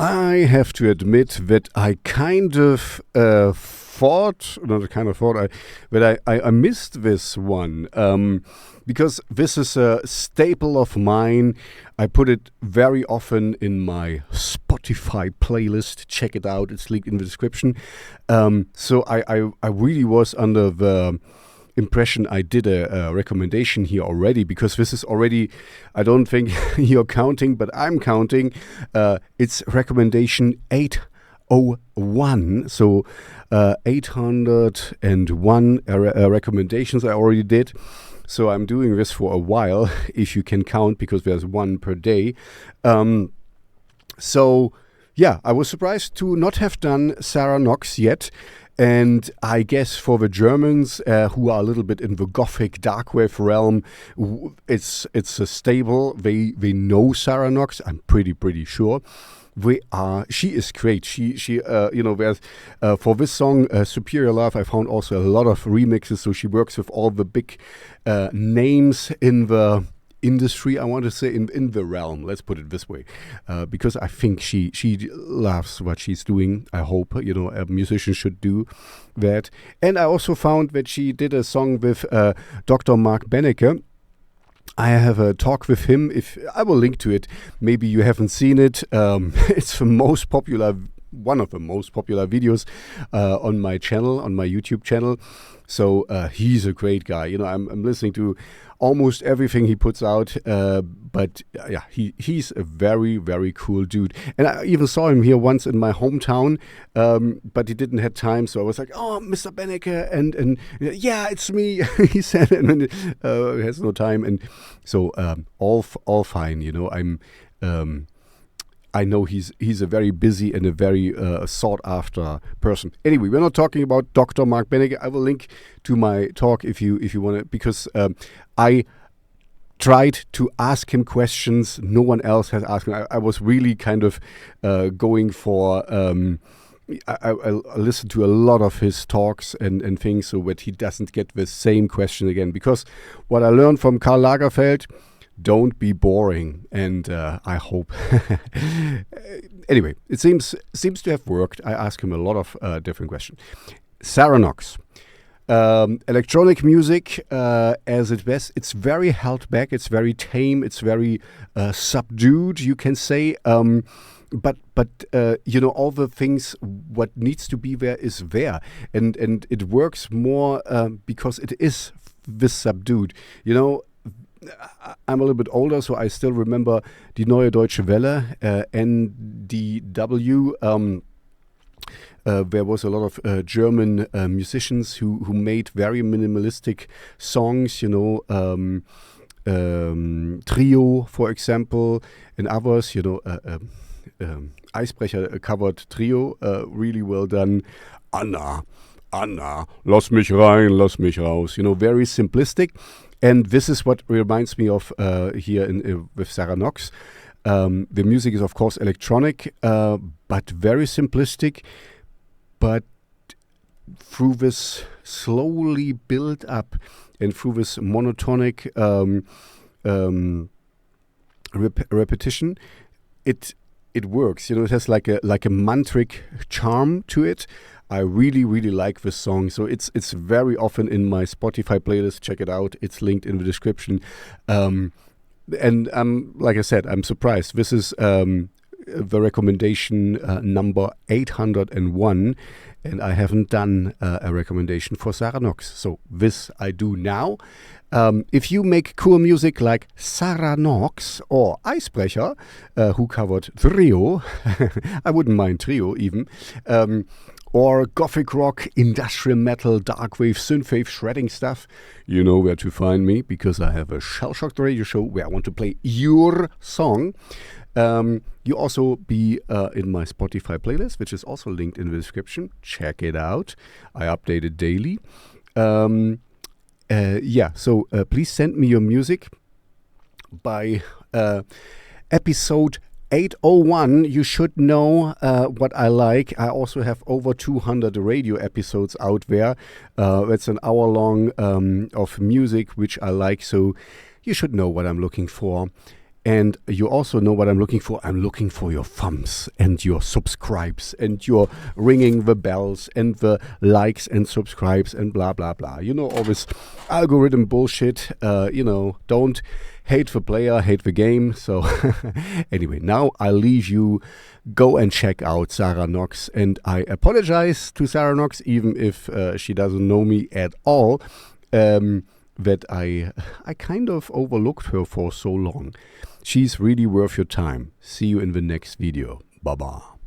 I have to admit that I kind of I missed this one because this is a staple of mine. I put it very often in my Spotify playlist. Check it out. It's linked in the description. So I really was under the impression I did a recommendation here already, because this is already, I don't think you're counting, but I'm counting. It's recommendation 801. So 801 recommendations I already did. So I'm doing this for a while, if you can count, because there's one per day. So yeah, I was surprised to not have done Sara Noxx yet. And I guess for the Germans who are a little bit in the gothic darkwave realm, it's a stable. They know Sara Noxx. I'm pretty sure. She is great. She there's for this song Superior Love, I found also a lot of remixes. So she works with all the big names in the industry, I want to say, in the realm, let's put it this way, because I think she loves what she's doing. I hope a musician should do that. And I also found that she did a song with Dr. Mark Benecke. I have a talk with him. If I will link to it, maybe you haven't seen it. It's the most popular, one of the most popular videos on my channel, on my YouTube channel. So he's a great guy. I'm listening to almost everything he puts out, but yeah, he's a very cool dude. And I even saw him here once in my hometown, but he didn't have time, so I was like, "Oh, Mr. Benecke," and yeah, it's me. He said, and then he has no time, and so all fine. I know he's a very busy and a very sought after person. Anyway, we're not talking about Dr. Mark Benecke. I will link to my talk if you want to, because I tried to ask him questions no one else has asked him. I was really kind of going for. I listened to a lot of his talks and things, so that he doesn't get the same question again. Because what I learned from Karl Lagerfeld. Don't be boring, and I hope. Anyway, it seems to have worked. I asked him a lot of different questions. Sara Noxx, electronic music as it best. It's very held back. It's very tame. It's very subdued, you can say. But all the things what needs to be there is there, and it works more because it is this subdued. I'm a little bit older, so I still remember the Neue Deutsche Welle, NDW. There was a lot of German musicians who made very minimalistic songs, Trio, for example, and others, Eisbrecher covered Trio, really well done. Anna, lass mich rein, lass mich raus, very simplistic. And this is what reminds me of here with Sara Noxx. The music is, of course, electronic, but very simplistic. But through this slowly build up and through this monotonic repetition, it works. It has like a mantric charm to it. I really like this song, so it's very often in my Spotify playlist. Check it out; it's linked in the description. And like I said, I'm surprised. This is the recommendation number 801, and I haven't done a recommendation for Sara Noxx. So this I do now. If you make cool music like Sara Noxx or Eisbrecher, who covered Trio, I wouldn't mind Trio even. Or gothic rock, industrial metal, darkwave, synthwave, shredding stuff, you know where to find me, because I have a Shellshocked Radio show where I want to play your song. You also be in my Spotify playlist, which is also linked in the description. Check it out. I update it daily. So please send me your music by episode 801. You should know what I like. I also have over 200 radio episodes out there. It's an hour long of music which I like, so you should know what I'm looking for. And you also know what I'm looking for. I'm looking for your thumbs and your subscribes and your ringing the bells and the likes and subscribes and blah, blah, blah. You know, all this algorithm bullshit. Don't hate the player, hate the game. So anyway, now I'll leave you. Go and check out Sara Noxx. And I apologize to Sara Noxx, even if she doesn't know me at all, that I kind of overlooked her for so long. She's really worth your time. See you in the next video. Bye-bye.